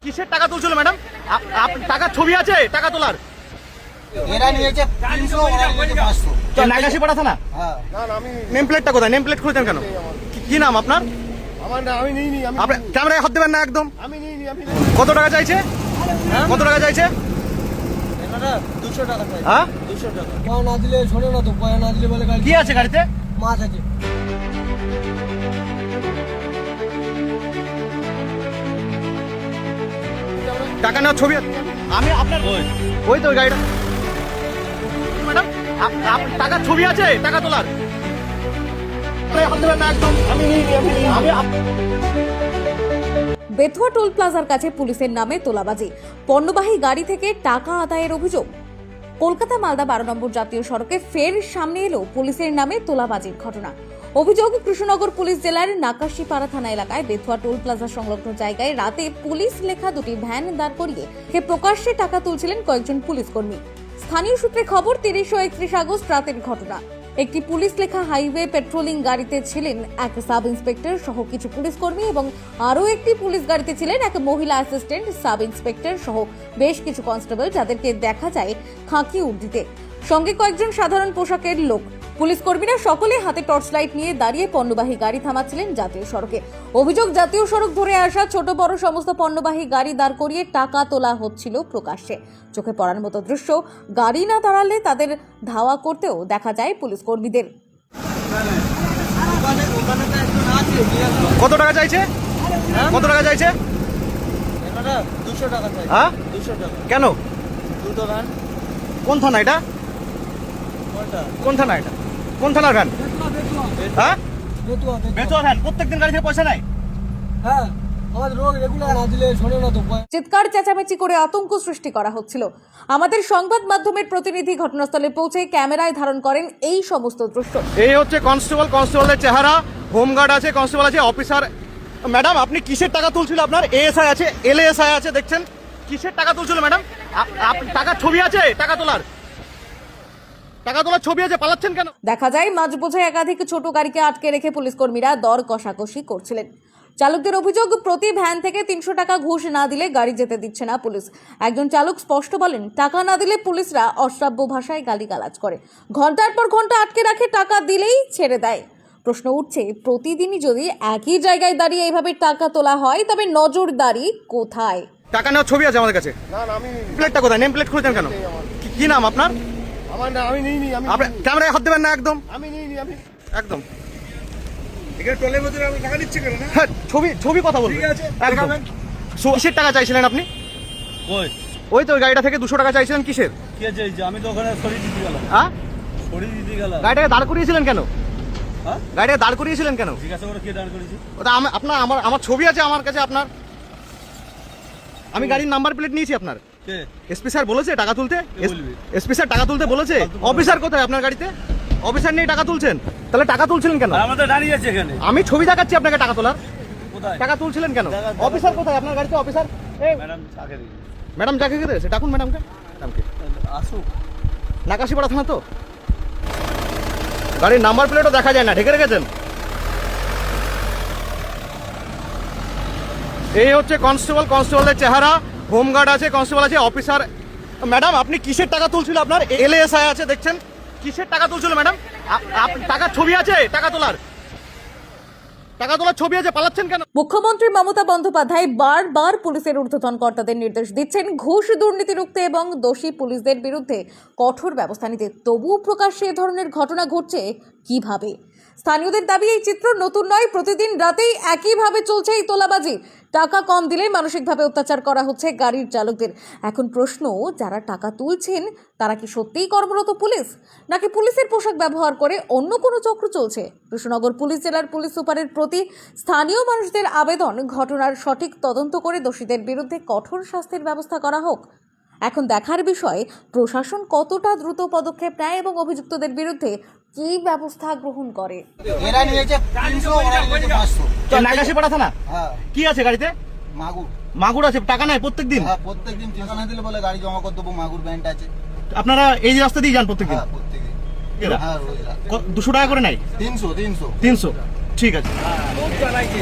কিসের টাকা তুলছিল ম্যাডাম? টাকার ছবি আছে টাকা তোলার? এরা নিয়েছে 300, ওরা নিয়েছে 500। নাগাশিপাড়া থানা? হ্যাঁ। নেম প্লেটটা কোথায়? নেম প্লেট খুলেছেন কেন? কি নাম আপনার? আমার না, আমি নিইনি। আপনি ক্যামেরায় হাত দেবেন না একদম। আমি নিইনি। কত টাকা চাইছে? কত টাকা চাইছে? এনারা 200 টাকা চাই। হ্যাঁ 200 টাকা। পয়সা না দিলে শোনো না তো, পয়সা না দিলে বলে গাড়ি। কি আছে গাড়িতে? মাছ আছে। টাকা নেওয়ার ছবি আছে? আমি আপনার ওই তো ওই গাড়িটা ম্যাডাম, টাকার ছবি আছে টাকা তোলার? হাত দেবেন না একদম। আমি বেথুয়া টোল প্লাজার কাছে পুলিশের নামে তোলাবাজি, পণ্যবাহী গাড়ি থেকে টাকা আদায়ের অভিযোগ। কলকাতা মালদা 12 নম্বর জাতীয় সড়কে ফের সামনে এলো পুলিশের নামে তোলাবাজির ঘটনা। অভিযোগ, কৃষ্ণনগর পুলিশ জেলার নাকাশিপাড়া থানা এলাকায় বেথুয়া টোল প্লাজা সংলগ্ন জায়গায় রাতে পুলিশ লেখা দুটি ভ্যান দাঁড় করিয়ে প্রকাশ্যে টাকা তুলছিলেন কয়েকজন পুলিশ কর্মী। স্থানীয় সূত্রে খবর, 30 ও 31 আগস্ট রাতের ঘটনা। একটি পুলিশ লেখা হাইওয়ে পেট্রোলিং গাড়িতে ছিলেন এক সাব ইন্সপেক্টর সহ কিছু পুলিশ কর্মী এবং আরও একটি পুলিশ গাড়িতে ছিলেন এক মহিলা অ্যাসিস্ট্যান্ট সাব ইন্সপেক্টর সহ বেশ কিছু কনস্টেবল, যাদেরকে দেখা যায় খাকি উর্দিতে, সঙ্গে কয়েকজন সাধারণ পোশাকের লোক। পুলিশ কর্মীরা সকলে হাতে টর্চ লাইট নিয়ে দাঁড়িয়ে পণ্যবাহী গাড়ি থামাচ্ছিলেন জাতীয় সড়কে। অভিযোগ, জাতীয় সড়ক ধরে আসা ছোট বড় সমস্ত পণ্যবাহী গাড়ি দাঁড় করিয়ে টাকা তোলা হচ্ছিল প্রকাশ্যে। চোখে পড়ার মতো দৃশ্য, গাড়ি না দাঁড়ালে তাদের ধাওয়া করতেও দেখা যায় পুলিশ কর্মীদের। কত টাকা চাইছে? কত টাকা চাইছে? এনারা 200 টাকা চাই। হ্যাঁ 200 টাকা। কেন? দুটো ভ্যান। কোন থানা এটা? কোনটা? কোন থানা এটা? কোন থানার ভ্যান? হ্যাঁ বেতুয়া। বেচুয়া ভ্যান। প্রত্যেকদিন গাড়ি থেকে পয়সা নেয়? হ্যাঁ, আমাদের রোগ রেগুলার না দিলে শোনো না তো। চিৎকার চেঁচামেচি করে আতঙ্ক সৃষ্টি করা হচ্ছিল। আমাদের সংবাদ মাধ্যমের প্রতিনিধি ঘটনাস্থলে পৌঁছে ক্যামেরায় ধারণ করেন এই সমস্ত দৃশ্য। এই হচ্ছে কনস্টেবল, কনস্টেবলের চেহারা, হোমগার্ড আছে, কনস্টেবল আছে, অফিসার। ম্যাডাম, আপনি কিসের টাকা তুলছিল? আপনার এএসআই আছে, এলএএসআই আছে, দেখছেন কিসের টাকা তুলছিল ম্যাডাম? টাকার ছবি আছে টাকা তোলার? টাকা তোলার ছবি আছে, পালাচ্ছেন কেন? দেখা যায় মাঝবোঝাই একাধিক ছোট গাড়িকে আটকে রেখে পুলিশ কর্মীরা দর কষাকষি করছিলেন। চালকদের অভিযোগ, প্রতি ভ্যান থেকে 300 টাকা ঘুষ না দিলে গাড়ি যেতে দিচ্ছে না পুলিশ। একজন চালক স্পষ্ট বলেন, টাকা না দিলে পুলিশরা অশ্রাব্য ভাষায় গালিগালাজ করে, ঘন্টার পর ঘন্টা আটকে রাখে, টাকা দিলেই ছেড়ে দেয়। প্রশ্ন উঠছে, প্রতিদিনই যদি একই জায়গায় দাঁড়িয়ে এইভাবে টাকা তোলা হয়, তবে নজরদারি কোথায়? টাকা নেওয়ার ছবি আছে আমাদের কাছে। না, আমি প্লেটটা কোথায়? নেম প্লেট খুলেছেন কেন? কি নাম আপনার? আমার না, আমি নিইনি। আপনি ক্যামেরায় হাত দেবেন না একদম। আমি নিইনি। একদম। এখানে টোলের মধ্যে আমি টাকা নিচ্ছি কেন? না, হ্যাঁ, ছবি কথা বলবেন। ঠিক আছে, একদম। দেখাবেন। কিসের টাকা চাইছিলেন আপনি? ওই তো ওই গাড়িটা থেকে 200 টাকা চাইছিলেন, কিসের? কে চাইছে? আমি তো ওখানে সরিয়ে দিতে গেলাম। হ্যাঁ, সরিয়ে দিতে গেলাম। গাড়িটাকে দাঁড় করিয়েছিলেন কেন? হ্যাঁ? গাড়িটাকে দাঁড় করিয়েছিলেন কেন? জিজ্ঞাসা করে কে দাঁড় করেছি? ওটা আপনার আমার ছবি আছে আমার কাছে আপনার। আমি গাড়ির নাম্বার প্লেট নিয়েছি আপনার। কে? এসপি স্যার বলেছে টাকা তুলতে? কে বলবে? এসপি স্যার টাকা তুলতে বলেছে? অফিসার কোথায় আপনার গাড়িতে? অফিসার নেই, টাকা তুলছেন? তাহলে টাকা তুলছিলেন কেন? আর আমাদের দাঁড়িয়ে আছে এখানে। আমি ছবি দেখাচ্ছি আপনাকে টাকা তোলার। কোথায়? টাকা তুলছিলেন কেন? দেখা- অফিসার কোথায় আপনার গাড়িতে? অফিসার ম্যাডাম আগে দিন। ম্যাডাম যাকে গেছে ডাকুন, ম্যাডামকে। আসুক। নাকাশিপাড়া থানা তো? গাড়ির নাম্বার প্লেটও দেখা যায় না, ঢেকে রেখেছেন। এই হচ্ছে কনস্টেবল, কনস্টেবলের চেহারা, হোমগার্ড আছে, কনস্টেবল আছে, অফিসার। ম্যাডাম, আপনি কিসের টাকা তুলছিল? আপনার এলএএসআই আছে, দেখছেন কিসের টাকা তুলছিল ম্যাডাম? টাকার ছবি আছে টাকা তোলার? টাকা তোলার ছবি আছে, পালাচ্ছেন কেন? মুখ্যমন্ত্রী মমতা বন্দ্যোপাধ্যায় বারবার পুলিশের ঊর্ধ্বতন কর্তাদের নির্দেশ দিচ্ছেন ঘুষ দুর্নীতি রুখতে এবং দোষী পুলিশদের বিরুদ্ধে কঠোর ব্যবস্থা নিতে। তবুও প্রকাশ্যে এ ধরনের ঘটনা ঘটছে কিভাবে? স্থানীয়দের দাবি, এই চিত্র নতুন নয়, প্রতিদিন রাতেই একইভাবে চলছে এই তোলাবাজি। টাকা কম দিলেই মানসিকভাবে অত্যাচার করা হচ্ছে গাড়ির চালকদের। এখন প্রশ্ন, যারা টাকা তুলছেন তারা কি সত্যিই কর্মরত পুলিশ, নাকি পুলিশের পোশাক ব্যবহার করে অন্য কোনো চক্র চলছে? কৃষ্ণনগর পুলিশ জেলার পুলিশ সুপারের প্রতি স্থানীয় মানুষদের আবেদন, ঘটনার সঠিক তদন্ত করে দোষীদের বিরুদ্ধে কঠোর শাস্তির ব্যবস্থা করা হোক। এখন দেখার বিষয়, প্রশাসন কতটা দ্রুত পদক্ষেপ নেয় এবং অভিযুক্তদের বিরুদ্ধে কি ব্যবস্থা গ্রহণ করে। এরা নিয়েছে 300, ওরা নিয়েছে 500। নাকাশিপাড়া থানা? হ্যাঁ, কি আছে গাড়িতে? মাগুর। মাগুর আছে, টাকা নেয় প্রত্যেকদিন? হ্যাঁ, প্রত্যেকদিন টাকা না দিলে বলে গাড়ি জমা করে দেবো। মাগুর ব্যান্ড আছে। আপনারা এই রাস্তা দিয়ে যান প্রত্যেকদিন? হ্যাঁ, প্রত্যেকদিন। এরা? হ্যাঁ, রোজ রাত। 200 টাকা করে নেয়? 300। 300, ঠিক আছে। খুব চালাইছে।